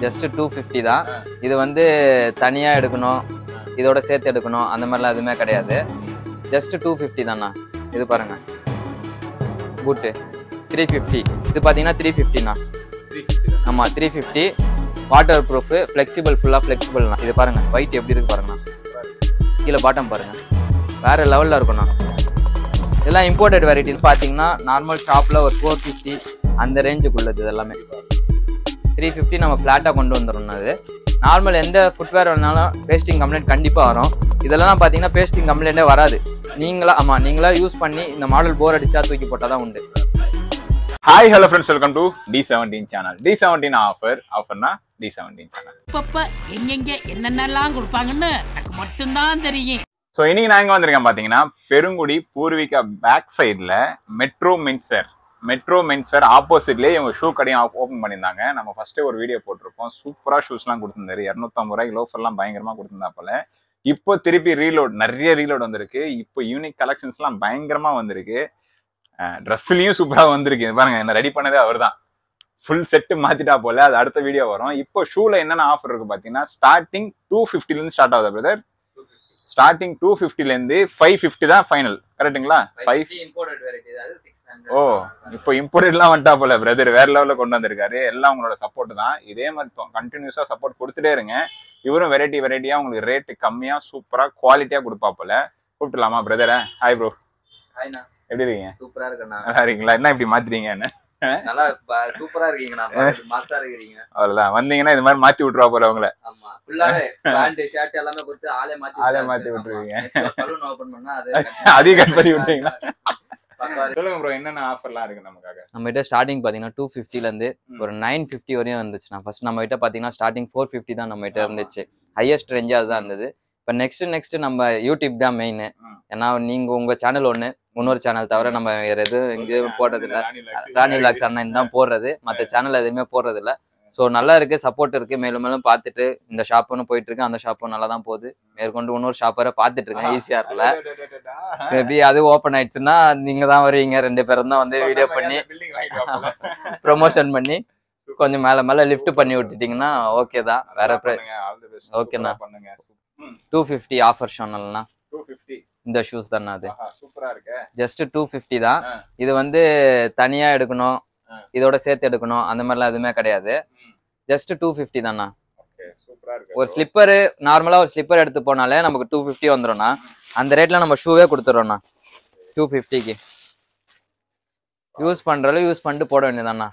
Just 250 தான். இது வந்து தனியா எடுக்கணும், இதோட சேர்த்து எடுக்கணும் அந்த மாதிரிலாம் எதுவுமே கிடையாது. ஜஸ்ட் 250 தானா. இது பாருங்க பூட்டு 350. இது பாத்தீங்கன்னா 350ண்ணா. ஆமா 350. வாட்டர் ப்ரூஃப், ஃபிளெக்சிபிள், ஃபுல்லா ஃபிளெக்சிபிள்ண்ணா. இது பாருங்க ஒயிட் எப்படி இருக்கு பாருங்கண்ணா. கீழே பாட்டம் பாருங்க வேற லெவல்ல இருக்கும்ண்ணா. இதெல்லாம் இம்போர்ட்டட் வெரைட்டின்னு பார்த்தீங்கன்னா நார்மல் ஷாப்பில் ஒரு 450 அந்த ரேஞ்சுக்குள்ளது. இது எல்லாமே 350 நம்ம ஃப்ளாட்டாக கொண்டு வந்துடணும். அது நார்மல் எந்த ஃபுட்வேர் வேணாலும் பேஸ்டிங் கம்ப்ளைண்ட் கண்டிப்பாக வரும். இதெல்லாம் பார்த்தீங்கன்னா பேஸ்டிங் கம்ப்ளைண்ட்டே வராது. நீங்களா யூஸ் பண்ணி இந்த மாடல் போர் அடிச்சா தூக்கி போட்டால் தான் உண்டு. Hi hello friends, welcome to D17 channel. D17 ஆஃபர்னா D17 channel. இப்ப எங்கெங்க என்னென்னலாம் கொடுப்பாங்கன்னு எனக்கு மட்டும்தான் தெரியும். ஸோ இன்னைக்கு நான் எங்கே வந்திருக்கேன் பார்த்தீங்கன்னா பெருங்குடி பூர்விகா பேக் சைடில் மெட்ரோ மென்ஸ்வேர் ஆப்போசிட்லேயே இவங்க ஷூ கடையும் ஓப்பன் பண்ணியிருந்தாங்க. நம்ம ஃபர்ஸ்ட்டே ஒரு வீடியோ போட்டிருப்போம். சூப்பராக ஷூஸ்லாம் கொடுத்துருந்தாரு. 250 ரூபாய்க்கு லோஃபர்லாம் பயங்கரமாக கொடுத்துருந்தா போல. இப்போ திருப்பி நிறைய ரீலோட் வந்திருக்கு. இப்போ யூனிக் கலெக்ஷன்ஸ்லாம் பயங்கரமாக வந்திருக்கு. ட்ரெஸ்லையும் சூப்பராக வந்திருக்கு. பாருங்க, என்ன ரெடி பண்ணதே அவர் தான். ஃபுல் செட்டு மாத்திட்டா போல. அது அடுத்த வீடியோ வரும். இப்போ ஷூல என்னென்ன ஆஃபர் இருக்கு பார்த்தீங்கன்னா ஸ்டார்டிங் 250லேருந்து ஸ்டார்ட் ஆகுது பிரதர். ஸ்டார்டிங் 250லேருந்து 550 தான் ஃபைனல். கரெக்டுங்களா? 550 இம்போர்ட்டட் வெரைட்டி. அது 600. ஓ, இப்போ இம்போர்ட்டட்லாம் வந்துட்டா போல பிரதர். வேற லெவலில் கொண்டு வந்திருக்காரு. எல்லாம் உங்களோட சப்போர்ட் தான். இதே மாதிரி கண்டினியூஸாக சப்போர்ட் கொடுத்துட்டே இருங்க. இவரும் வெரைட்டியாக உங்களுக்கு ரேட்டு கம்மியாக சூப்பராக குவாலிட்டியாக கொடுப்பா போல. கூப்பிட்டுலாமா பிரதரை? Hi bro. ஹாய்ண்ணா. எப்படி இருக்கீங்க? சூப்பரா இருக்குண்ணா. நல்லா இருக்கீங்களா? என்ன இப்படி மாத்துறீங்க? என்ன நல்லா சூப்பரா இருக்கீங்கண்ணா. மாஸ்டரா இருக்கீங்க. அவ்வளவுதான். வந்தீங்கன்னா இது மாதிரி மாத்தி விட்டுருவா போல உங்களை. ஆமா, ஃபுல்லாவே பேண்ட் ஷர்ட் எல்லாமே கொடுத்து ஆளே மாத்தி விட்டுருவீங்க. சலூன் ஓபன் பண்ணா அதையும் கட் பண்ணி விட்டீங்களா? சொல்லுங்க ப்ரோ, என்னென்ன ஆஃபர்லாம் இருக்கு நமக்காக? நம்ம கிட்ட ஸ்டார்டிங் பாத்தீங்கன்னா 250ல இருந்து ஒரு 950 வரையும் வந்துச்சுண்ணா. ஃபர்ஸ்ட் நம்ம கிட்ட பாத்தீங்கன்னா ஸ்டார்டிங் 450 தான் நம்ம கிட்ட இருந்துச்சு. ஹையஸ்ட் ரேஞ்சா அதுதான் இருந்தது. இப்போ நெக்ஸ்ட் நம்ம யூடியூப் தான் மெயின். ஏன்னா நீங்க உங்க சேனல் ஒண்ணு, இன்னொரு சேனல் தவிர நம்ம வேற எதுவும் எங்கேயும் போடுறது இல்லை. ராணி விலாக்ஸ் அண்ணன் தான் போடுறது, மற்ற சேனல் எதுவுமே போடுறது இல்லை. ஸோ நல்லா இருக்கு, சப்போர்ட் இருக்கு. மேலும் மேலும் பார்த்துட்டு இந்த ஷாப்புன்னு போயிட்டு இருக்கு, அந்த ஷாப்பும் நல்லா தான் போகுது. மேற்கொண்டு இன்னொரு ஷாப் வர பார்த்துட்டு இருக்கேன். ஈஸியா இருக்குல்ல? மேபி அது ஓப்பன் ஆயிடுச்சுன்னா நீங்க தான் வருவீங்க. 2 பேரும் தான் வந்து வீடியோ பண்ணி ப்ரொமோஷன் பண்ணி கொஞ்சம் மேல லிஃப்ட் பண்ணி விட்டுட்டீங்கன்னா ஓகே தான். வேற ஓகேண்ணா. 250 ஆஃபர் சொன்னேன்னா 250 இந்த ஷூஸ் தானே. அது சூப்பரா இருக்கு. ஜஸ்ட் 250 தான். இது வந்து தனியா எடுக்கணும், இதோட சேர்த்து எடுக்கணும் அந்த மாதிரிலாம் எதுவுமே கிடையாது. ஜஸ்ட் 250 தானா. ஒரு ஸ்லிப்பரு நார்மலா ஒரு ஸ்லிப்பர் எடுத்து போனாலே நமக்கு 250 வந்துடும்ண்ணா. அந்த ரேட்ல நம்ம ஷூவே கொடுத்துறோம்ண்ணா 250க்கு. யூஸ் பண்றதுல யூஸ் பண்ணிட்டு போட வேண்டியதாண்ணா.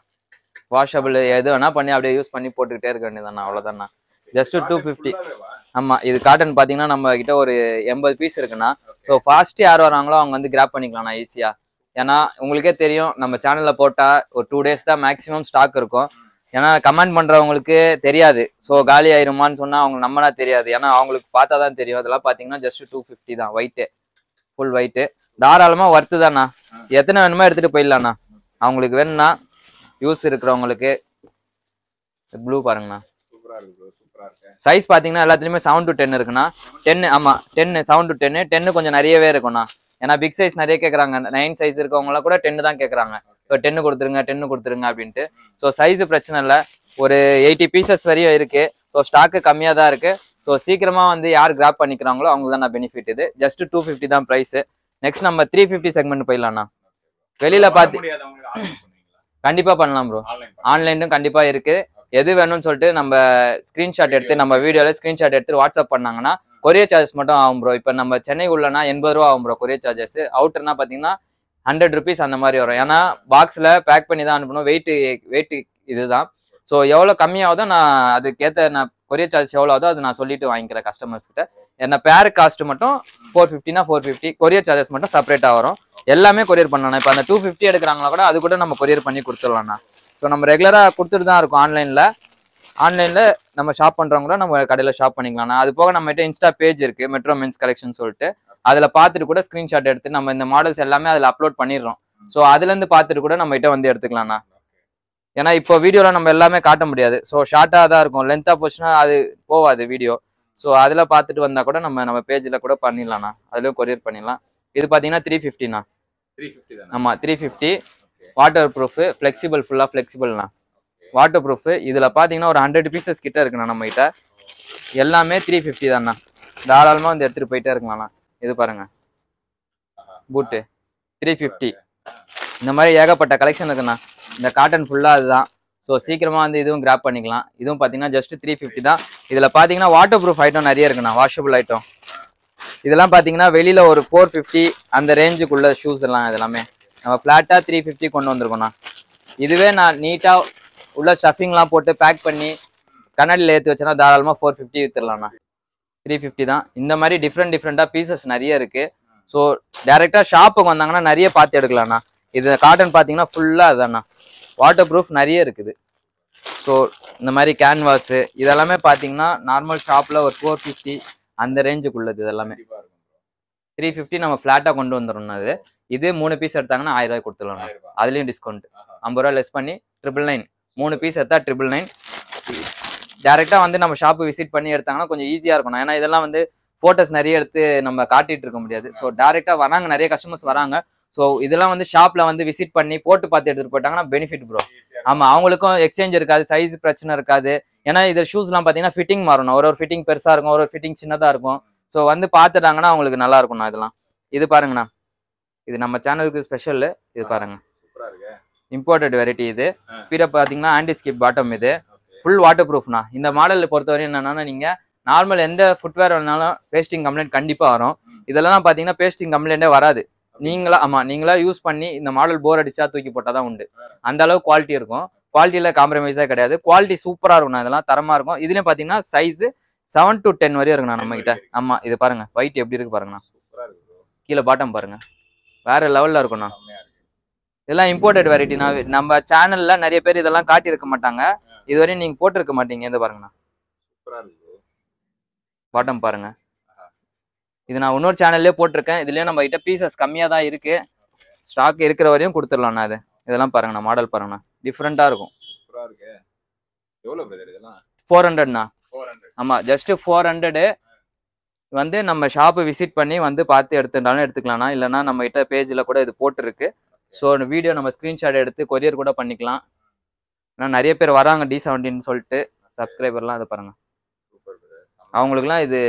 வாஷபிள் எது வேணா பண்ணி அப்படியே யூஸ் பண்ணி போட்டுக்கிட்டே இருக்க வேண்டியதாண்ணா. அவ்வளவுதாண்ணா. ஜஸ்ட் 250. ஆமா, இது காட்டன் பாத்தீங்கன்னா நம்ம கிட்ட ஒரு 80 பீஸ் இருக்குண்ணா. ஸோ ஃபாஸ்ட் யார் வராங்களோ அவங்க வந்து கிராப் பண்ணிக்கலாம்ண்ணா ஈஸியா. ஏன்னா உங்களுக்கே தெரியும் நம்ம சேனல்ல போட்டா ஒரு 2 days தான் மேக்ஸிமம் ஸ்டாக் இருக்கும். ஏன்னா கமெண்ட் பண்றவங்களுக்கு தெரியாது. ஸோ காலி ஆயிருமான்னு சொன்னா அவங்க நம்மனா தெரியாது. ஏன்னா அவங்களுக்கு பார்த்தா தான் தெரியும். அதெல்லாம் பாத்தீங்கன்னா ஜஸ்ட் 250 தான். ஒயிட்டு, ஃபுல் ஒயிட்டு, தாராளமா ஒர்த்து தாண்ணா. எத்தனை வேணுமோ எடுத்துட்டு போயிடலாண்ணா. அவங்களுக்கு வேணும்னா யூஸ் இருக்கிறவங்களுக்கு. ப்ளூ பாருங்கண்ணா. சைஸ் பாத்தீங்கன்னா எல்லாத்துலயுமே 7 to 10 இருக்குண்ணா. 10 ஆமா 10 7 to 10. 10 கொஞ்சம் நிறையவே இருக்கும்ண்ணா. ஏன்னா பிக் சைஸ் நிறைய கேட்கறாங்க. 9 சைஸ் இருக்கவங்க கூட 10 தான் கேட்கறாங்க. இப்போ 10 கொடுத்துருங்க அப்படின்ட்டு. ஸோ சைஸ் பிரச்சனை இல்லை. ஒரு 80 பீசஸ் வரையும் இருக்கு. ஸோ ஸ்டாக்கு கம்மியா தான் இருக்கு. ஸோ சீக்கிரமா வந்து யார் கிராப் பண்ணிக்கிறாங்களோ அவங்களுக்கு தான் பெனிஃபிட். இது ஜஸ்ட் 250 தான் பிரைஸ். நெக்ஸ்ட் நம்ம 350 செக்மெண்ட் போயிடலாம்ண்ணா. வெளியில பார்த்து கண்டிப்பா பண்ணலாம் ப்ரோ. ஆன்லைனும் கண்டிப்பா இருக்கு. எது வேணும்னு சொல்லிட்டு நம்ம ஸ்கிரீன்ஷாட் எடுத்து நம்ம வீடியோல ஸ்கிரீன்ஷாட் எடுத்து வாட்ஸ்அப் பண்ணாங்கன்னா கொரியர் சார்ஜஸ் மட்டும் ஆகும் ப்ரோ. இப்போ நம்ம சென்னை உள்ளனா 80 ரூபா ஆகும் ப்ரோ கொரியர் சார்ஜஸ். அவுட்டர்னா பாத்தீங்கன்னா 100 rupees அந்த மாதிரி வரும். ஏன்னா பாக்ஸ்ல பேக் பண்ணி தான் அனுப்பணும். வெயிட் இதுதான். ஸோ எவ்வளோ கம்மியாகுதோ நான் அதுக்கேற்ற நான் கொரியர் சார்ஜ் எவ்வளோ ஆகுதோ அது நான் சொல்லிட்டு வாங்கிக்கிறேன் கஸ்டமர்ஸ் கிட்ட. என்ன பேர் காஸ்ட் மட்டும் 450னா 450, கொரியர் சார்ஜஸ் மட்டும் செப்பரேட்டாக வரும். எல்லாமே கொரியர் பண்ணலாம். இப்போ அந்த 250 எடுக்கிறாங்களா கூட அது கூட நம்ம கொரியர் பண்ணி கொடுத்துடலாம்ண்ணா. ஸோ நம்ம ரெகுலராக கொடுத்துட்டு தான் இருக்கோம். ஆன்லைனில் நம்ம ஷாப் பண்ணுறவங்க கூட நம்ம கடையில் ஷாப் பண்ணிக்கலாம்ண்ணா. அது போக நம்மகிட்ட இன்ஸ்டா பேஜ் இருக்குது, மெட்ரோ மென்ஸ் கலெக்ஷன் சொல்லிட்டு. அதில் பார்த்துட்டு கூட ஸ்க்ரீன்ஷாட் எடுத்து நம்ம இந்த மாடல்ஸ் எல்லாமே அதில் அப்லோட் பண்ணிடுறோம். ஸோ அதுலேருந்து பார்த்துட்டு கூட நம்மகிட்ட வந்து எடுத்துக்கலாம்ண்ணா. ஏன்னா இப்போ வீடியோவில் நம்ம எல்லாமே காட்ட முடியாது. ஸோ ஷார்ட்டாக தான் இருக்கும். லென்த்தாக போச்சுன்னா அது போவாது வீடியோ. ஸோ அதில் பார்த்துட்டு வந்தால் கூட நம்ம பேஜில் கூட பண்ணிடலாம்ண்ணா. அதுலேயும் கொரியர் பண்ணிடலாம். இது பார்த்தீங்கன்னா 350ண்ணா. 350 ஆமாம் 350. வாட்டர் ப்ரூஃப், ஃபிளெக்சிபிள், ஃபுல்லாக ஃபிளெக்சிபிள்ண்ணா. Water proof. இதுல பாத்தீங்கன்னா ஒரு 100 பீசஸ் கிட்ட இருக்குண்ணா நம்ம கிட்ட. எல்லாமே 350 தான்ண்ணா. தாராளமா வந்து எடுத்துட்டு போயிட்டே இருக்கலாம்ண்ணா. இது பாருங்க பூட்டு 350. இந்த மாதிரி ஏகப்பட்ட கலெக்ஷன் இருக்குண்ணா. இந்த காட்டன் ஃபுல்லா அதுதான். ஸோ சீக்கிரமா வந்து இதுவும் கிராப் பண்ணிக்கலாம். இதுவும் பாத்தீங்கன்னா ஜஸ்ட் 350 தான். இதுல பாத்தீங்கன்னா வாட்டர் ப்ரூஃப் ஐட்டம் நிறைய இருக்குண்ணா. வாஷபிள் ஐட்டம் இதெல்லாம் பாத்தீங்கன்னா வெளியில ஒரு 450 அந்த ரேஞ்சுக்குள்ள ஷூஸ் எல்லாம் இதெல்லாமே நம்ம பிளாட்டா 350 கொண்டு வந்திருக்கோம்ண்ணா. இதுவே நான் நீட்டா உள்ள ஸ்டஃபிங்லாம் போட்டு பேக் பண்ணி கண்ணாடியில் ஏற்றி வச்சேன்னா தாராளமாக 450 வித்துடலாம்ண்ணா. 350 தான். இந்த மாதிரி டிஃப்ரெண்டா பீசஸ் நிறைய இருக்கு. ஸோ டேரெக்டாக ஷாப்புக்கு வந்தாங்கன்னா நிறைய பார்த்து எடுக்கலாம்ண்ணா. இது காட்டன் பார்த்தீங்கன்னா ஃபுல்லாக அதுதான்ண்ணா. வாட்டர் ப்ரூஃப் நிறைய இருக்குது. ஸோ இந்த மாதிரி கேன்வாஸு இதெல்லாமே பார்த்தீங்கன்னா நார்மல் ஷாப்பில் ஒரு 450 அந்த ரேஞ்சுக்குள்ளது. இதெல்லாமே 350 நம்ம ஃப்ளாட்டாக கொண்டு வந்துடணும். இது 3 பீஸ் எடுத்தாங்கன்னா 1000 ரூபாய் கொடுத்துடலாம். அதுலேயும் டிஸ்கவுண்ட் 50 ரூபா லெஸ் பண்ணி 999. 3 பீஸ் எடுத்தா 999. டேரெக்டாக வந்து நம்ம ஷாப்பு விசிட் பண்ணி எடுத்தாங்கன்னா கொஞ்சம் ஈஸியாக இருக்கணும். ஏன்னா இதெல்லாம் வந்து ஃபோட்டோஸ் நிறைய எடுத்து நம்ம காட்டிட்டு இருக்க முடியாது. ஸோ டேரெக்டாக வராங்க, நிறைய கஸ்டமர்ஸ் வராங்க. ஸோ இதெல்லாம் வந்து ஷாப்பில் வந்து விசிட் பண்ணி போட்டு பார்த்து எடுத்துகிட்டு போயிட்டாங்கன்னா பெனிஃபிட் ப்ரோ. ஆமாம், அவங்களுக்கும் எக்ஸ்சேஞ்ச் இருக்காது, சைஸ் பிரச்சனை இருக்காது. ஏன்னா இது ஷூஸ்லாம் பார்த்தீங்கன்னா ஃபிட்டிங் மாறணும். ஒரு ஃபிட்டிங் பெருசாக இருக்கும், ஒரு ஃபிட்டிங் சின்னதாக இருக்கும். ஸோ வந்து பார்த்துட்டாங்கன்னா அவங்களுக்கு நல்லா இருக்கும்ண்ணா. இதெல்லாம் இது பாருங்கண்ணா, இது நம்ம சேனலுக்கு ஸ்பெஷல். இது பாருங்க, இம்போர்ட்டட் வெரைட்டி. இது கீழே பார்த்தீங்கன்னா ஆன்டி ஸ்கிப் பாட்டம். இது ஃபுல் வாட்டர் ப்ரூஃப்னா. இந்த மாடலில் பொறுத்தவரை என்னன்னா நீங்கள் நார்மல் எந்த ஃபுட்வேர் வேணாலும் பேஸ்டிங் கம்ப்ளைண்ட் கண்டிப்பாக வரும். இதெல்லாம் பார்த்தீங்கன்னா பேஸ்டிங் கம்ப்ளைண்டே வராது. நீங்களா யூஸ் பண்ணி இந்த மாடல் போர் அடிச்சா தூக்கி போட்டால் தான் உண்டு. அந்த அளவு குவாலிட்டி இருக்கும். குவாலிட்டியில் காம்ப்ரமைஸாக கிடையாது. குவாலிட்டி சூப்பராக இருக்கும்ண்ணா. இதெல்லாம் தரமாக இருக்கும். இதுலேயும் பார்த்தீங்கன்னா சைஸு 7 to 10 வரையும் இருக்குண்ணா நம்ம கிட்ட. ஆமாம், இது பாருங்க ஒயிட் எப்படி இருக்கு பாருங்கண்ணா. கீழே பாட்டம் பாருங்க, வேற லெவலில் இருக்கும்ண்ணா. இதெல்லாம் இம்போர்ட்டட் வெரைட்டினா. நம்ம சேனல்ல நிறைய பேர் இதெல்லாம் காட்டியிருக்க மாட்டாங்க, இதுவரையும் நீங்க போட்டிருக்க மாட்டீங்க. இந்த பாருங்கண்ணா, பாட்டம் பாருங்க. இது நான் இன்னொரு சேனல்லே போட்டிருக்கேன். இதுலயே நம்ம கிட்ட பீசஸ் கம்மியா தான் இருக்கு. ஸ்டாக் இருக்கிற வரையும் கொடுத்துடலாம்ண்ணா. இது இதெல்லாம் பாருங்கண்ணா, மாடல் பாருங்கண்ணா, டிஃப்ரெண்டா இருக்கும். 400ண்ணா. ஆமா, ஜஸ்ட் 400 வந்து நம்ம ஷாப்பு விசிட் பண்ணி வந்து பார்த்து எடுத்துட்டாலும் எடுத்துக்கலாம்ண்ணா. இல்லைன்னா நம்ம கிட்ட பேஜில் கூட இது போட்டுருக்கு. ஸோ வீடியோ நம்ம ஸ்க்ரீன்ஷாட் எடுத்து கொரியர் கூட பண்ணிக்கலாம். ஏன்னா நிறைய பேர் வராங்க D17 சொல்லிட்டு சப்ஸ்கிரைபர்லாம். அது பாருங்க, அவங்களுக்குலாம் இது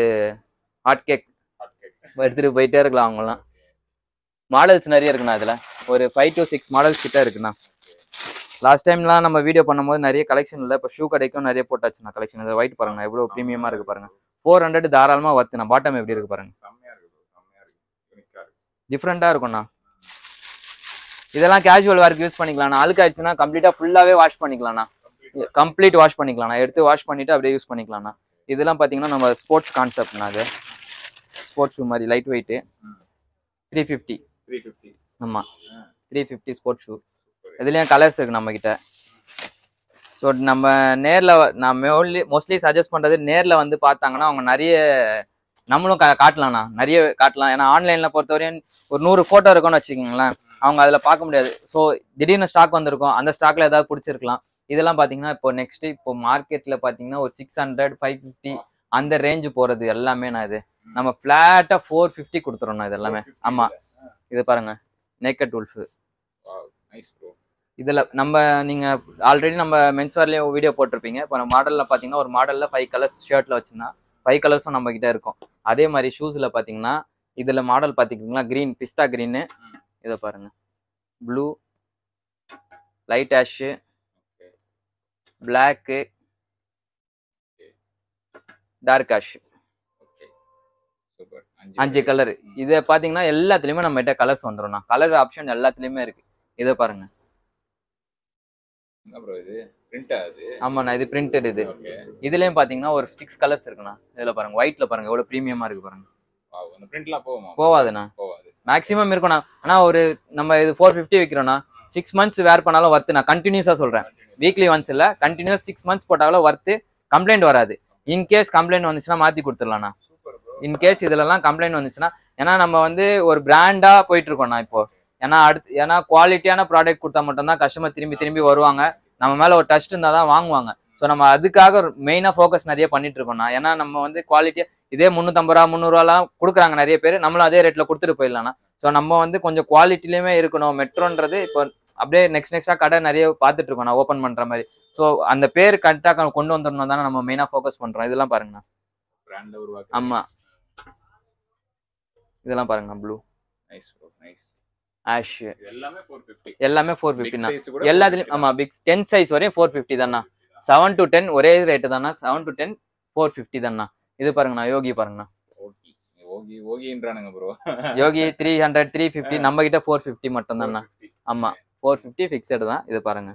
ஹாட் கேக் எடுத்துகிட்டு போயிட்டே இருக்கலாம். அவங்களாம் மாடல்ஸ் நிறைய இருக்குண்ணா. இதில் ஒரு 5 to 6 மாடல்ஸ் கிட்ட இருக்குண்ணா. லாஸ்ட் டைம்லாம் நம்ம வீடியோ பண்ணும்போது நிறைய கலெக்ஷன் இல்லை. இப்போ ஷூ கடைக்கும் நிறைய போட்டாச்சுண்ணா கலெக்ஷன். இது ஒயிட் பாருங்கண்ணா, எவ்வளோ ப்ரீமியமாக இருக்குது பாருங்க. 400 தாராளமாக வத்துண்ணா. பாட்டம் எப்படி இருக்கு பாருங்க, டிஃப்ரெண்ட்டாக இருக்கும்ண்ணா. இதெல்லாம் கேஷுவல் வேர்க்கு யூஸ் பண்ணிக்கலாம்ண்ணா. அழுக்காயிடுச்சுன்னா கம்ப்ளீட்டாக ஃபுல்லாகவே வாஷ் பண்ணிக்கலாம்ண்ணா. கம்ப்ளீட் வாஷ் பண்ணிக்கலாம்ண்ணா. எடுத்து வாஷ் பண்ணிவிட்டு அப்படியே யூஸ் பண்ணிக்கலாம்ண்ணா. இதெல்லாம் பார்த்தீங்கன்னா நம்ம ஸ்போர்ட்ஸ் கான்செப்ட்ண்ணா. அது ஸ்போர்ட்ஸ் ஷூ மாதிரி லைட் வெயிட்டு. 350. ஆமாம், 350 ஸ்போர்ட்ஸ் ஷூ. இதுலேயும் கலர்ஸ் இருக்குது நம்மக்கிட்ட. ஸோ நம்ம நேரில் நான் மோஸ்ட்லி சஜஸ்ட் பண்ணுறது நேரில் வந்து பார்த்தாங்கன்னா அவங்க நிறைய நம்மளும் காட்டலாம்ண்ணா, நிறைய காட்டலாம். ஏன்னா ஆன்லைனில் பொறுத்தவரையும் ஒரு 100 ஃபோட்டோ இருக்குன்னு வச்சுக்கோங்களேன், அவங்க அதில் பார்க்க முடியாது. ஸோ திடீர்னு ஸ்டாக் வந்திருக்கும், அந்த ஸ்டாக்ல ஏதாவது பிடிச்சிருக்கலாம். இதெல்லாம் பார்த்தீங்கன்னா இப்போ மார்க்கெட்டில் பார்த்தீங்கன்னா ஒரு 600, 550 அந்த ரேஞ்சு போகிறது எல்லாமே நான் இது நம்ம ஃப்ளாட்டாக 450 கொடுத்துறோம்ண்ணா. இது எல்லாமே. ஆமாம், இது பாருங்க, நேக்கட் உல்ஃப். இதில் நீங்கள் ஆல்ரெடி நம்ம மென்ஸ்வேர்லேயும் வீடியோ போட்டிருப்பீங்க. இப்போ நம்ம மாடலில் பார்த்தீங்கன்னா ஒரு மாடலில் 5 கலர்ஸ் ஷர்ட்டில் வச்சுருந்தா 5 கலர்ஸும் நம்ம கிட்ட இருக்கும். அதே மாதிரி ஷூஸில் பார்த்தீங்கன்னா இதில் மாடல் பார்த்துக்கிட்டிங்கன்னா க்ரீன், பிஸ்தா க்ரீனு. இதை பாருங்க, blue, light ash, black, dark ash, 5 colour. இதை பார்த்தீங்கன்னா எல்லாத்துலேயுமே நம்ம கிட்ட கலர்ஸ் வந்துடும்ண்ணா. கலர் ஆப்ஷன் எல்லாத்துலேயுமே இருக்கு. இதை பாருங்க. ஆமாண்ணா, இது பிரிண்டட். இதுலயும் பாத்தீங்கன்னா ஒரு 6 கலர்ஸ் இருக்குண்ணா. இதுல பாருங்க, ஒயிட்ல பாருங்க எவ்வளவு பிரீமியமா இருக்கு பாருங்க. போவாதுண்ணா, மேக்ஸிமம் இருக்கும்ண்ணா. ஆனா ஒரு நம்ம இது 450 விற்கிறோம்னா 6 months வேர் பண்ணாலும் வர்த்து. நான் கண்டினியூஸா சொல்றேன், வீக்லி ஒன்ஸ் இல்ல, கண்டினியூஸ் 6 months போட்டாலும் வர்த்து. கம்ப்ளைண்ட் வராது. இன்கேஸ் கம்ப்ளைண்ட் வந்துச்சுன்னா மாத்தி கொடுத்துடலாம்ண்ணா. இன்கேஸ் இதுலலாம் கம்ப்ளைண்ட் வந்துச்சுன்னா, ஏன்னா நம்ம வந்து ஒரு பிராண்டா போயிட்டு இருக்கோம்ண்ணா இப்போ. ஏன்னா குவாலிட்டியான ப்ராடக்ட் கொடுத்தா மட்டும்தான் கஸ்டமர் திரும்பி வருவாங்க. நம்ம மேல ஒரு டஸ்ட் இருந்தால் தான் வாங்குவாங்க. ஸோ நம்ம அதுக்காக மெயினாக ஃபோக்கஸ் நிறைய பண்ணிட்டு இருக்கோம்ண்ணா. ஏன்னா நம்ம வந்து குவாலிட்டியாக இதே 350 ரூபா 300 ரூபாலாம் கொடுக்குறாங்க நிறைய பேர், நம்மளும் அதே ரேட்டில் கொடுத்துட்டு போயிடலாம்ண்ணா. ஸோ நம்ம வந்து கொஞ்சம் குவாலிட்டிலையுமே இருக்கணும். மெட்ரோன்றது இப்போ அப்படியே நெக்ஸ்டா கடை நிறைய பார்த்துட்டு இருக்கோம் நான் ஓப்பன் பண்ற மாதிரி. ஸோ அந்த பேர் கரெக்டாக கொண்டு வந்துடணும் தானே நம்ம மெயினா ஃபோக்கஸ் பண்றோம். இதெல்லாம் பாருங்கண்ணா. ஆமா இதெல்லாம் பாருங்க ப்ளூ ஆஷ் எல்லாமே 450 எல்லாத்துலயும். ஆமா பிக் 10 சைஸ் வரையும் 450 தானா. 7 to 10 ஒரே ரேட்டு தானா. 7 to 10 450 தானா. இது பாருங்கண்ணா யோகி பாருங்கண்ணா. யோகி 300 350 நம்ம கிட்ட 450 மட்டும் தானா. ஆமா 450 ஃபிக்ஸட் தான். இது பாருங்க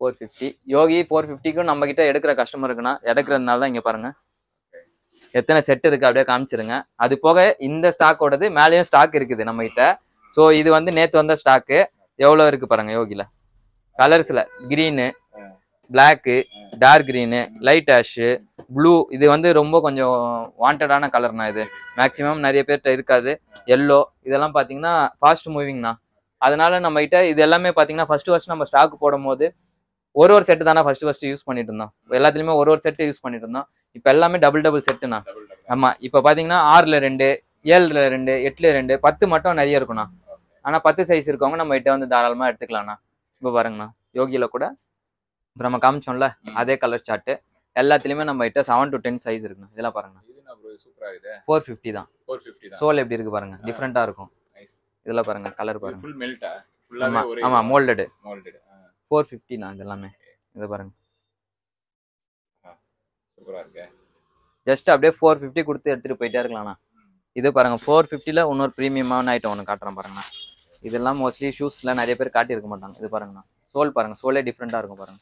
450 யோகி 450க்கும் நம்ம கிட்ட எடுக்கிற கஸ்டமர் இருக்குன்னா எடுக்கிறதுனால தான். இங்க பாருங்க எத்தனை செட் இருக்கு அப்படியே காமிச்சிருங்க. அது போக இந்த ஸ்டாக்கோடது மேலேயும் ஸ்டாக் இருக்குது நம்ம கிட்ட. ஸோ இது வந்து நேத்து வந்த ஸ்டாக்கு எவ்வளவு இருக்கு பாருங்க. யோகில கலர்ஸ்ல green, black, dark green, light ash, blue. இது வந்து ரொம்ப கொஞ்சம் வாண்டடான கலர்னா. இது மேக்சிமம் நிறைய பேர்கிட்ட இருக்காது. எல்லோ இதெல்லாம் பாத்தீங்கன்னா ஃபாஸ்ட் மூவிங்னா. அதனால நம்ம கிட்ட இது எல்லாமே பாத்தீங்கன்னா ஃபர்ஸ்ட் நம்ம ஸ்டாக் போடும் போது ஒரு செட்டு தானே ஃபர்ஸ்ட் யூஸ் பண்ணிட்டு இருந்தோம். எல்லாத்துலயுமே ஒரு செட்டு யூஸ் பண்ணிட்டு இருந்தோம். இப்ப எல்லாமே டபுள் செட்டுண்ணா. ஆமா இப்ப பாத்தீங்கன்னா 6ல் 2, 7ல் 2, 8ல் 2, 10 மட்டும் நிறைய இருக்குண்ணா. ஆனா 10 சைஸ் இருக்கவங்க நம்ம கிட்ட வந்து தாராளமா எடுத்துக்கலாம்ண்ணா. இப்ப பாருங்கண்ணா யோகியில கூட இப்ப நம்ம காமிச்சோம்ல அதே கலர் சார்ட் எல்லாத்துலயுமே நம்ம கிட்ட 7 to 10 சைஸ் இருக்குண்ணா. இதெல்லாம் பாருங்க 450 தான். சோல் எப்படி இருக்கு பாருங்க, டிஃப்ரெண்டா இருக்கும். இதெல்லாம் பாருங்க கலர் பாருங்க. ஆமா மோல்டடு 450 நான் இதெல்லாமே. இதை பாருங்க ஜஸ்ட் அப்படியே 450 கொடுத்து எடுத்துட்டு போயிட்டே இருக்கலாம்ண்ணா. இது பாருங்க 450ல இன்னொரு ப்ரீமியமான ஐட்டம் ஒன்று காட்டுறேன் பாருங்கண்ணா. இதெல்லாம் மோஸ்ட்லி ஷூஸ்ல நிறைய பேர் காட்டி இருக்க மாட்டாங்க. இது பாருங்கண்ணா சோல் பாருங்க, சோலே டிஃப்ரெண்டா இருக்கும் பாருங்க.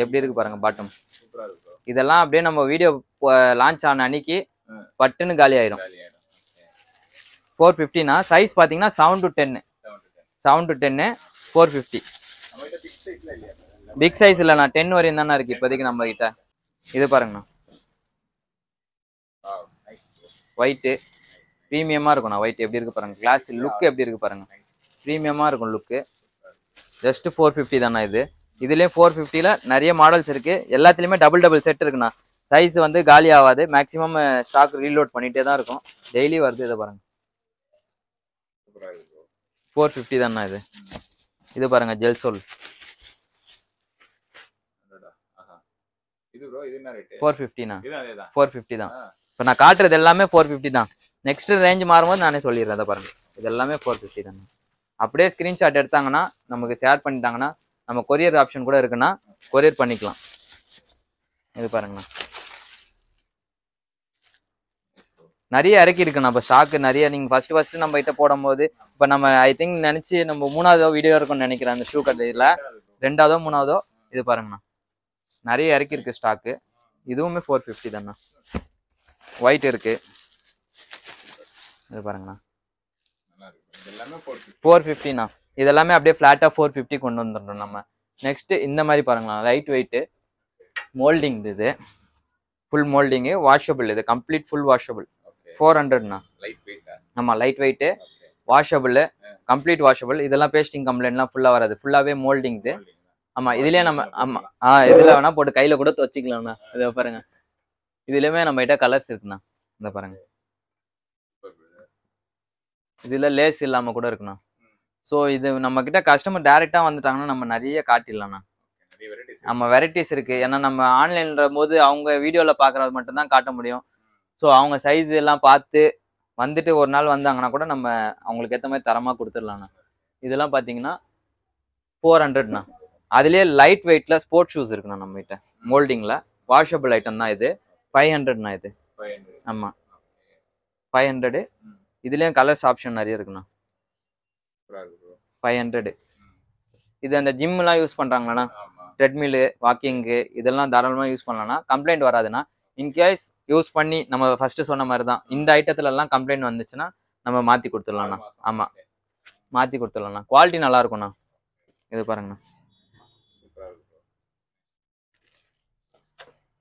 எப்படி இருக்கு பாருங்க பாட்டம். இதெல்லாம் அப்படியே நம்ம வீடியோ லான்ச் ஆன அன்னைக்கு பட்டுன்னு காலி ஆயிடும். 450னா சைஸ் பாத்தீங்கன்னா 7 to 10 450. பிக் சைஸ் இல்லண்ணா 10 வரையும் தானே இருக்கு இப்போதைக்கு நம்ம கிட்ட. இது பாருங்கண்ணா ஒயிட்டு ப்ரீமியமா இருக்கும்ண்ணா. ஒயிட் எப்படி இருக்கு பாருங்க, கிளாஸ் லுக் எப்படி இருக்கு பாருங்க, ப்ரீமியமா இருக்கும் லுக்கு. ஜஸ்ட் 450 தானே இது. இதுலயும் 450ல நிறைய மாடல்ஸ் இருக்கு. எல்லாத்துலயுமே டபுள் செட் இருக்குண்ணா. சைஸ் வந்து காலி ஆகாது. மேக்ஸிமம் ஸ்டாக் ரீலோட் பண்ணிட்டே தான் இருக்கும். டெய்லி வருது. இதை பாருங்க 450 தானே இது. இது பாருங்க ஜெல் சோல் 450ண்ணா. 450 தான். இப்போ நான் காட்டுறது எல்லாமே 450 தான். நெக்ஸ்ட் ரேஞ்ச் மாறும்போது நானே சொல்லிடுறேன். அதை பாருங்க இது எல்லாமே 450 தானே. அப்படியே ஸ்கிரீன்ஷாட் எடுத்தாங்கன்னா நமக்கு ஷேர் பண்ணிட்டாங்கன்னா நம்ம கொரியர் ஆப்ஷன் கூட இருக்குன்னா கொரியர் பண்ணிக்கலாம். இது பாருங்கண்ணா நிறைய இறக்கி இருக்குண்ணா. இப்போ ஸ்டாக்கு நிறைய. நீங்க ஃபர்ஸ்ட் நம்ம கிட்ட போடும் போது இப்போ நம்ம ஐ திங்க் நினைச்சு நம்ம 3வது வீடியோ இருக்கும்னு நினைக்கிறேன் அந்த ஷூ கடையில. 2வதோ 3வதோ. இது பாருங்கண்ணா நிறைய இறக்கி இருக்கு ஸ்டாக்கு. இதுவுமே 450 தானே. ஒயிட் இருக்கு. இது பாருங்கண்ணா 450ண்ணா. இதெல்லாமே அப்படியே ஃபிளாட்டா 450 கொண்டு வந்துடுறோம் நம்ம. நெக்ஸ்ட் இந்த மாதிரி பாருங்களா லைட் வெயிட் மோல்டிங். இது ஃபுல் மோல்டிங்கு வாஷபிள். இது கம்ப்ளீட் ஃபுல் வாஷபிள் 400ண்ணா. ஆமா light weight washable complete washable. இதெல்லாம் பேஸ்டிங் கம்ப்ளைண்ட்லாம் ஃபுல்லா வராது. ஃபுல்லாவே மோல்டிங் இது. ஆமா இதுலயே நம்ம ஆமா இதுல வேணா போட்டு கையில கூட துவச்சிக்கலாம்ண்ணா. இதை பாருங்க இதுலயுமே நம்ம கிட்ட கலர்ஸ் இருக்குண்ணா. இந்த பாருங்க இதுல லேஸ் இல்லாம கூட இருக்குண்ணா. ஸோ இது நம்ம கிட்ட கஸ்டமர் டைரக்டா வந்துட்டாங்கன்னா நம்ம நிறைய காட்டிடலாம்ண்ணா. நம்ம வெரைட்டிஸ் இருக்கு. ஏன்னா நம்ம ஆன்லைன்ற போது அவங்க வீடியோல பாக்குறது மட்டும்தான் காட்ட முடியும். ஸோ அவங்க சைஸ் எல்லாம் பார்த்து வந்துட்டு ஒரு நாள் வந்தாங்கன்னா கூட நம்ம அவங்களுக்கு ஏற்ற மாதிரி தரமா கொடுத்துடலாம்ண்ணா. இதெல்லாம் பாத்தீங்கன்னா 400ண்ணா. அதுலயே லைட் வெயிட்ல ஸ்போர்ட்ஸ் ஷூஸ் இருக்குண்ணா நம்ம கிட்ட மோல்டிங்ல. வாஷபிள் ஐட்டம் தான் இது. 500ண்ணா இது. ஆமா 500. இதுலயும் கலர்ஸ் ஆப்ஷன் நிறைய இருக்குண்ணா. 500. இது அந்த ஜிம் எல்லாம் யூஸ் பண்றாங்களா, ட்ரெட்மில் வாக்கிங்கு இதெல்லாம் தாராளமா யூஸ் பண்ணலாம்னா கம்ப்ளைண்ட் வராதுண்ணா. இன்கேஸ் யூஸ் பண்ணி நம்ம ஃபர்ஸ்ட் சொன்ன மாதிரி தான் இந்த ஐட்டத்துல எல்லாம் கம்ப்ளைண்ட் வந்துச்சுன்னா நம்ம மாத்தி கொடுத்துடலாம்ண்ணா. ஆமா மாத்தி கொடுத்துடலாம்ண்ணா. குவாலிட்டி நல்லா இருக்கும்ண்ணா. இது பாருங்கண்ணா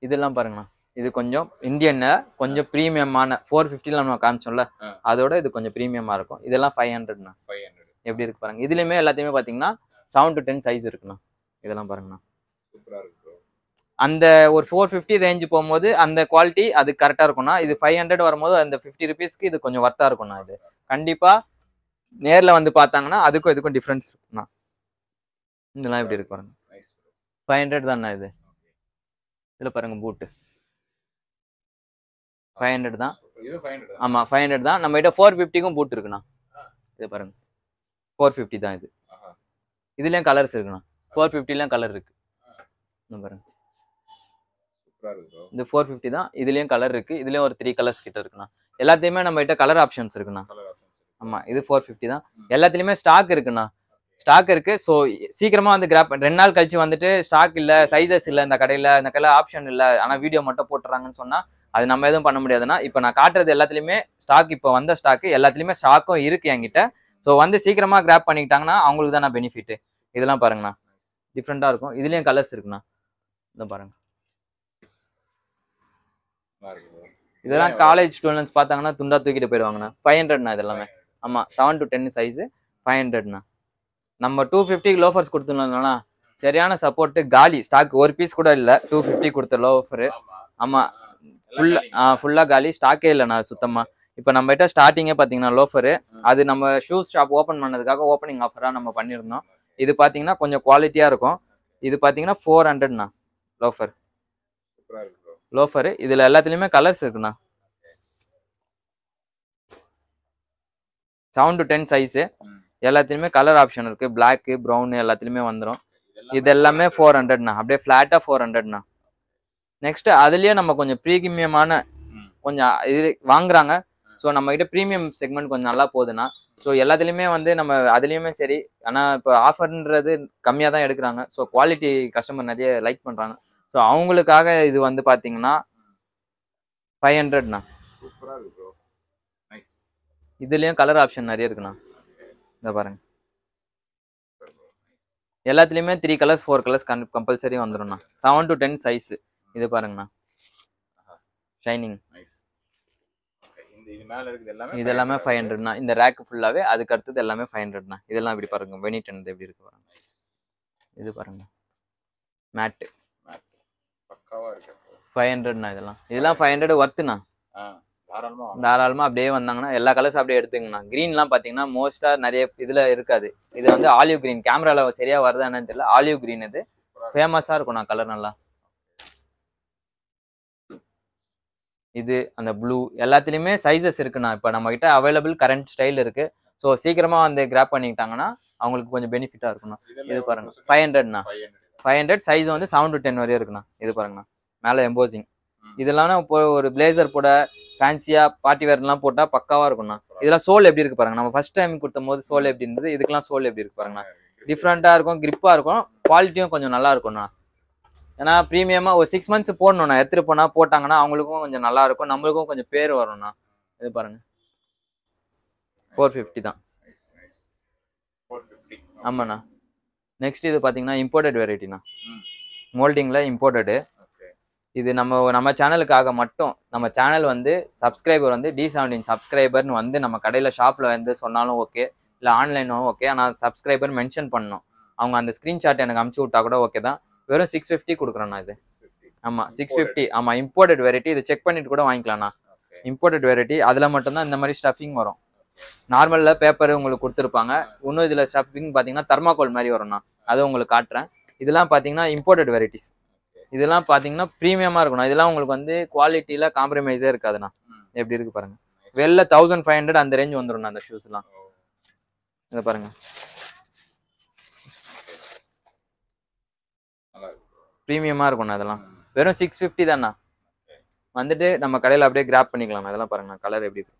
இதெல்லாம் பாருங்கண்ணா. இது கொஞ்சம் இந்தியன்ல கொஞ்சம் ப்ரீமியமான 450ல நம்ம காமிச்சோம்ல அதோட இது கொஞ்சம் ப்ரீமியமா இருக்கும். இதெல்லாம் 500ண்ணா. எப்படி இருக்கு பாருங்க. இதுலயுமே எல்லாத்தையுமே பாத்தீங்கன்னா 7 to 10 சைஸ் இருக்குண்ணா. இதெல்லாம் பாருங்கண்ணா அந்த ஒரு 450 ரேஞ்ச் போகும்போது அந்த குவாலிட்டி அது கரெக்டா இருக்கும்ண்ணா. இது 500 வரும்போது அந்த 50 ருபீஸ்க்கு இது கொஞ்சம் வர்த்தா இருக்கும்ண்ணா. இது கண்டிப்பா நேர்ல வந்து பார்த்தாங்கன்னா அதுக்கும் இதுக்கும் டிஃபரன்ஸ் இருக்குண்ணா. இதெல்லாம் எப்படி இருக்கு பாருங்க. 500 தான்ண்ணா இது. இதுல பாருங்க பூட்டு 500 தான். ஆமா 500 தான். நம்ம கிட்ட 450க்கும் பூட் இருக்குண்ணா. இது பாருங்க 450 தான் இது. இதுலயும் கலர்ஸ் இருக்குண்ணா. 450லயும் கலர் இருக்கு. இந்த பாருங்க இது 450 தான். இதுலயும் கலர் இருக்கு. இதுலயும் ஒரு 3 கலர்ஸ் கிட்ட இருக்குண்ணா. எல்லாத்தையுமே நம்ம கிட்ட கலர் ஆப்ஷன்ஸ் இருக்குண்ணா. ஆமா இது 450 தான். எல்லாத்துலயுமே ஸ்டாக் இருக்குண்ணா. ஸ்டாக் இருக்கு. ஸோ சீக்கிரமா வந்து கிராப் 2 நாள் கழிச்சு வந்துட்டு ஸ்டாக் இல்ல, சைசஸ் இல்ல, இந்த கடையில ஆப்ஷன் இல்ல, ஆனா வீடியோ மட்டும் போட்டுறாங்கன்னு சொன்னா அது நம்ம எதுவும் பண்ண முடியாதுன்னா, இப்போ நான் காட்டுறது எல்லாத்துலயுமே ஸ்டாக், இப்போ வந்த ஸ்டாக் எல்லாத்துலயுமே ஸ்டாக்கும் இருக்கு என்கிட்ட. ஸோ வந்து சீக்கிரமா கிராப் பண்ணிக்கிட்டாங்கன்னா அவங்களுக்கு தான் பெனிஃபிட். இதெல்லாம் பாருங்கண்ணா டிஃப்ரெண்டா இருக்கும். இதுலயும் கலர்ஸ் இருக்குண்ணா. இதை பாருங்க. இதெல்லாம் காலேஜ் ஸ்டூடெண்ட்ஸ் பார்த்தாங்கன்னா துண்டா தூக்கிட்டு போயிடுவாங்கண்ணா. 500ண்ணா இதெல்லாமே. ஆமா 7 to 10 சைஸ் 500ண்ணா. நம்ம 250 லோஃபர்ஸ் கொடுத்துருந்தோம்னா சரியான சப்போர்ட். காலி ஸ்டாக் ஒரு பீஸ் கூட இல்ல. 250 கொடுத்த லோஃபரு. ஆமா ஃபுல்லா காலி. ஸ்டாக்கே இல்லைண்ணா சுத்தமா. இப்போ நம்ம கிட்ட ஸ்டார்டிங்கே பாத்தீங்கன்னா லோஃபரு, அது நம்ம ஷூஸ் ஷாப் ஓப்பன் பண்ணதுக்காக ஓப்பனிங் ஆஃபரா நம்ம பண்ணியிருந்தோம். இது பாத்தீங்கன்னா கொஞ்சம் குவாலிட்டியா இருக்கும். இது பாத்தீங்கன்னா 400ண்ணா லோஃபரு. இதுல எல்லாத்துலயுமே கலர்ஸ் இருக்குண்ணா. 7 to 10 சைஸ் எல்லாத்துலயுமே கலர் ஆப்ஷன் இருக்கு. பிளாக், ப்ரௌன் எல்லாத்துலயுமே வந்துடும். இது எல்லாமே 400ண்ணா. அப்படியே ஃபிளாட்டா 400ண்ணா. நெக்ஸ்ட் அதுலயே நம்ம கொஞ்சம் ப்ரீமியமான கொஞ்சம் இது வாங்குறாங்க. ஸோ நம்ம கிட்ட ப்ரீமியம் செக்மெண்ட் கொஞ்சம் நல்லா போகுதுண்ணா. ஸோ எல்லாத்துலயுமே வந்து நம்ம அதுலயுமே சரி. ஆனா இப்போ ஆஃபர்ன்றது கம்மியா தான் எடுக்கிறாங்க. ஸோ குவாலிட்டி கஸ்டமர் நிறைய லைக் பண்றாங்க. ஸோ அவங்களுக்காக இது வந்து பாத்தீங்கன்னா 500ண்ணா. இதுலயும் கலர் ஆப்ஷன் நிறைய இருக்குண்ணா. இதை பாருங்க. எல்லாத்துலயுமே 3 கலர்ஸ் 4 கலர்ஸ் கம்பல்சரி வந்துடும்ண்ணா. 7 to 10 சைஸ். இது பாருங்கண்ணா ஷைனிங். இது எல்லாமே 500ண்ணா. இந்த ரேக் ஃபுல்லாவே அதுக்கு அடுத்தது எல்லாமே 500ண்ணா. இதெல்லாம் இப்படி பாருங்க. வெனிடன் எப்படி இருக்கு பாருங்க. இது பாருங்க மேட் 500ண்ணா. இதெல்லாம் 500 ஒர்த்துண்ணா. தாராளமா அப்படியே வந்தாங்கன்னா எல்லா கலர்ஸ் அப்படியே எடுத்துங்கண்ணா. கிரீன்லாம் பாத்தீங்கன்னா மோஸ்டா நிறைய இதுல இருக்காது. இது வந்து ஆலிவ் கிரீன். கேமரால சரியா வருதா என்னன்னு தெரியல. ஆலிவ் கிரீன் இது ஃபேமஸா இருக்கும்ண்ணா. கலர் நல்லா. இது அந்த ப்ளூ எல்லாத்துலயுமே சைசஸ் இருக்குண்ணா. இப்போ நம்ம கிட்ட அவைலபிள் கரண்ட் ஸ்டைல் இருக்கு. ஸோ சீக்கிரமா வந்து கிராப் பண்ணிக்கிட்டாங்கன்னா அவங்களுக்கு கொஞ்சம் பெனிஃபிட்டா இருக்குண்ணா. இது பாருங்க 500ண்ணா. 500 சைஸ் வந்து 7 to 10 வரையும் இருக்குண்ணா. இது பாருங்கண்ணா மேல எம்போசிங். இதெல்லாம் இப்போ ஒரு பிளேசர் போட ஃபேன்சியா பார்ட்டி வேர்லாம் போட்டா பக்காவா இருக்கும்ண்ணா. இதெல்லாம் சோல் எப்படி இருக்கு பாருங்க. நம்ம ஃபர்ஸ்ட் டைம் கொடுத்தும் போது சோல் எப்படி இருந்தது, இதுக்கெல்லாம் சோல் எப்படி இருக்கு பாருங்கண்ணா. டிஃப்ரெண்டா இருக்கும், கிரிப்பா இருக்கும், குவாலிட்டியும் கொஞ்சம் நல்லா இருக்கும்ண்ணா. ஏன்னா ப்ரீமியமா ஒரு 6 months போடணும்ண்ணா. எடுத்துட்டு போனா போட்டாங்கன்னா அவங்களுக்கும் கொஞ்சம் நல்லா இருக்கும், நம்மளுக்கும் கொஞ்சம் பேர் வரும்ண்ணா. இது பாருங்க 450 தான். ஆமாண்ணா. நெக்ஸ்ட் இது பாத்தீங்கன்னா இம்போர்ட்டட் வெரைட்டிண்ணா. மோல்டிங்ல இம்போர்ட்டடு. இது நம்ம சேனலுக்காக மட்டும். நம்ம சேனல் வந்து சப்ஸ்கிரைபர் வந்து D17 சப்ஸ்கிரைபர்னு வந்து நம்ம கடையில ஷாப்ல வந்து சொன்னாலும் ஓகே, இல்லை ஆன்லைனும் ஓகே. ஆனால் சப்ஸ்கிரைபர் மென்ஷன் பண்ணணும். அவங்க அந்த ஸ்கிரீன்ஷாட் எனக்கு அமுச்சு விட்டா கூட ஓகே தான். வெறும் 650 கொடுக்குறேண்ணா இது. ஆமா 650. ஆமா இம்போர்ட்டட் வெரைட்டி. இது செக் பண்ணிட்டு கூட வாங்கிக்கலாம்ண்ணா. Imported variety. அதுல மட்டும்தான் இந்த மாதிரி ஸ்டஃபிங் வரும். நார்மல்ல பேப்பர் உங்களுக்கு கொடுத்துருப்பாங்க. இன்னும் இதுல ஸ்டஃபிங் பாத்தீங்கன்னா தர்மாகோல் மாதிரி வரும்ண்ணா. அதை உங்களுக்கு காட்டுறேன். இதெல்லாம் பாத்தீங்கன்னா இம்போர்ட்டட் வெரைட்டிஸ். இதெல்லாம் பாத்தீங்கன்னா ப்ரீமியமா இருக்கணும். இதெல்லாம் உங்களுக்கு வந்து குவாலிட்டியில காம்ப்ரமைஸே இருக்காதுண்ணா. எப்படி இருக்கு பாருங்க. வெளில 1500 அந்த ரேஞ்ச் வந்துடும் அந்த ஷூஸ் எல்லாம். இதை பாருங்க ப்ரீமியமா இருக்கும்ண்ணா. அதெல்லாம் வெறும் 650 தான்ண்ணா. வந்துட்டு நம்ம கடையில அப்படியே கிராப் பண்ணிக்கலாம். அதெல்லாம் பாருங்கண்ணா கலர் எப்படி இருக்கு.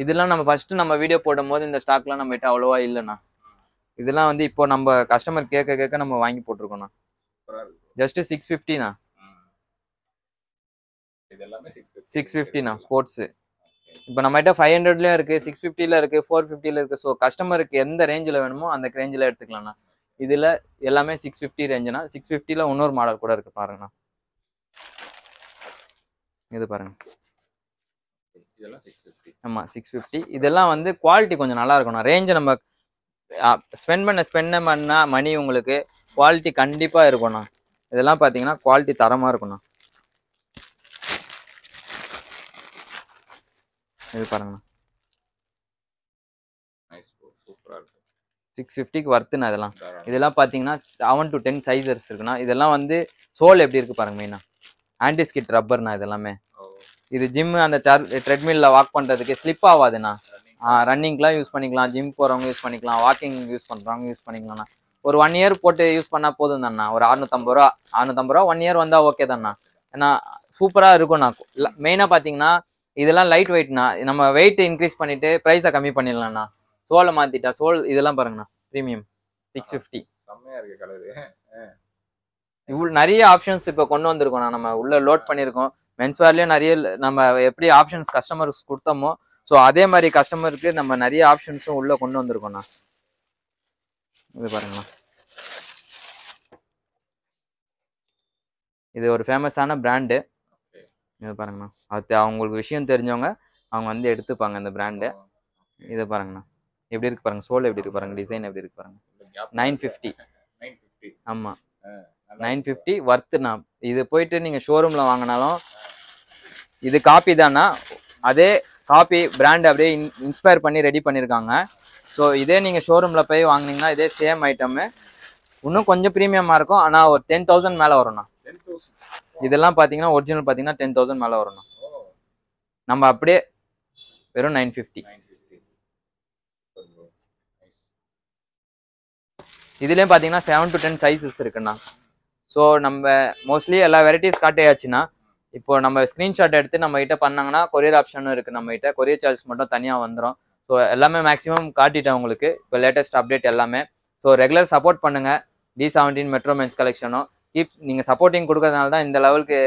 இதெல்லாம் நம்ம ஃபர்ஸ்ட் நம்ம வீடியோ போடும் போது இந்த ஸ்டாக்லாம் நம்ம கிட்ட அவ்வளோவா இல்லைண்ணா. இதெல்லாம் வந்து இப்போ நம்ம கஸ்டமர் கேட்க நம்ம வாங்கி போட்டிருக்கோம்ண்ணா. ஜஸ்ட் 650ண்ணா. 650ண்ணா ஸ்போர்ட்ஸ். இப்போ நம்ம கிட்ட 500லயும் இருக்கு, 650ல இருக்கு, 450ல இருக்கு. ஸோ கஸ்டமருக்கு எந்த ரேஞ்சில் வேணுமோ அந்த ரேஞ்சில் எடுத்துக்கலாம்ண்ணா. இதுல எல்லாமே 650 ரேஞ்சுனா. 650ல இன்னொரு மாடல் கூட இருக்கு பாருங்கண்ணா. இது பாருங்க. ஆமா 650. இதெல்லாம் வந்து குவாலிட்டி கொஞ்சம் நல்லா இருக்கணும். ரேஞ்சு நம்ம ஸ்பெண்ட் பண்ணா மணி உங்களுக்கு குவாலிட்டி கண்டிப்பா இருக்கும்ண்ணா. இதெல்லாம் பாத்தீங்கன்னா குவாலிட்டி தரமா இருக்கும்ண்ணா. இது பாருங்கண்ணா சூப்பரா இருக்கு. 650க்கு வர்த்துண்ணா இதெல்லாம். இதெல்லாம் பார்த்தீங்கன்னா 7 to 10 சைஸஸ் இருக்குண்ணா. இதெல்லாம் வந்து சோல் எப்படி இருக்கு பாருங்க மெயினா. ஆன்டி ஸ்கிட் ரப்பர்ண்ணா இது எல்லாமே. இது ஜிம் அந்த ட்ரெட்மில்ல வாக் பண்றதுக்கு ஸ்லிப் ஆகாதுண்ணா. ரன்னிங்லாம் யூஸ் பண்ணிக்கலாம், ஜிம் போறவங்க யூஸ் பண்ணிக்கலாம், வாக்கிங் யூஸ் பண்றவங்க யூஸ் பண்ணிக்கலாம்ண்ணா. ஒரு 1 year போட்டு யூஸ் பண்ணா போதும் தான்ண்ணா. ஒரு 650 ரூபா 1 year வந்தா ஓகே தான்ண்ணா. ஏன்னா சூப்பரா இருக்கும்ண்ணா. மெயினா பாத்தீங்கன்னா இதெல்லாம் லைட் வெயிட்ண்ணா. நம்ம வெயிட் இன்க்ரீஸ் பண்ணிட்டு ப்ரைஸை கம்மி பண்ணிடலாம்ண்ணா. சோலை மாத்திட்டா சோல் இதெல்லாம் பாருங்கண்ணா ப்ரீமியம் 650. செம்மையா இருக்கு கலரு. இவ்வளவு நிறைய ஆப்ஷன்ஸ் இப்போ கொண்டு வந்திருக்கோம். நம்ம உள்ள லோட் பண்ணியிருக்கோம். மென்ஸ்வேர்லயும் நிறைய நம்ம எப்படி ஆப்ஷன்ஸ் கஸ்டமருக்கு கொடுத்தோமோ ஸோ அதே மாதிரி கஸ்டமருக்கு நம்ம நிறைய ஆப்ஷன்ஸும் உள்ள கொண்டு வந்திருக்கோம்ண்ணா. இது பாருங்கண்ணா, இது ஒரு ஃபேமஸான பிராண்டு. இது பாருங்கண்ணா, அது அவங்களுக்கு விஷயம் தெரிஞ்சவங்க அவங்க வந்து எடுத்துப்பாங்க இந்த பிராண்டு. இது பாருங்கண்ணா எப்படி இருக்கு பாருங்க, சோல் எப்படி இருக்கு பாருங்க, டிசைன் எப்படி இருக்கு பாருங்க. 950. ஆமா 950 வர்த்துண்ணா. இது போயிட்டு நீங்க ஷோரூம்ல வாங்கினாலும் இது காப்பி தானா, அதே காப்பி பிராண்ட் அப்படியே இன்ஸ்பயர் பண்ணி ரெடி பண்ணியிருக்காங்க. ஸோ இதே நீங்க ஷோரூம்ல போய் வாங்கினீங்கன்னா இதே சேம் ஐட்டம் இன்னும் கொஞ்சம் ப்ரீமியமா இருக்கும். ஆனா ஒரு 10,000 மேல வரும்ண்ணா. இதெல்லாம் பாத்தீங்கன்னா ஒரிஜினல் பாத்தீங்கன்னா 10,000 மேல வரும்ண்ணா. நம்ம அப்படியே வெறும் 950. இதுலயும் பாத்தீங்கன்னா 7 to 10 சைஸஸ் இருக்குண்ணா. ஸோ நம்ம மோஸ்ட்லி எல்லா வெரைட்டிஸ் காட்டியாச்சுன்னா இப்போ நம்ம ஸ்கிரீன்ஷாட் எடுத்து நம்ம கிட்ட பண்ணாங்கன்னா கொரியர் ஆப்ஷனும் இருக்கு நம்ம கிட்ட. கொரியர் சார்ஜ் மட்டும் தனியா வந்துடும். ஸோ எல்லாமே மேக்ஸிமம் காட்டிட்டேன் உங்களுக்கு இப்போ லேட்டஸ்ட் அப்டேட் எல்லாமே. ஸோ ரெகுலர் சப்போர்ட் பண்ணுங்க D17 மெட்ரோ மென்ஸ் கலெக்ஷனும். நீங்க சப்போர்ட்டிங் கொடுக்கறதுனால தான் இந்த லெவலுக்கு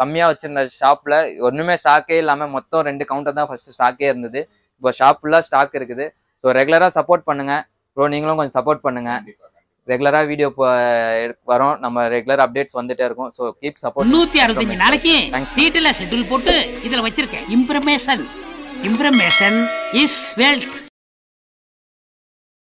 கம்மியா வச்சிருந்த ஷாப்ல ஒண்ணுமே ஸ்டாக்கே இல்லாம மொத்தம் 2 கவுண்டர் தான் ஃபர்ஸ்ட் ஸ்டாக்கே இருந்தது. இப்போ ஷாப் ஃபுல்லா ஸ்டாக் இருக்குது. ஸோ ரெகுலரா சப்போர்ட் பண்ணுங்க ப்ரோ. நீங்களும் கொஞ்சம் சப்போர்ட் பண்ணுங்க. ரெகுலரா வீடியோ வரும், நம்ம ரெகுலர் அப்டேட்ஸ் வந்துட்டே இருக்கும். So keep support. 365 நாளைக்கு டீட்டெயிலா ஷெட்யூல் போட்டு இதுல வச்சிருக்கேன். இம்ப்ரமேஷன் இஸ் வெல்த்.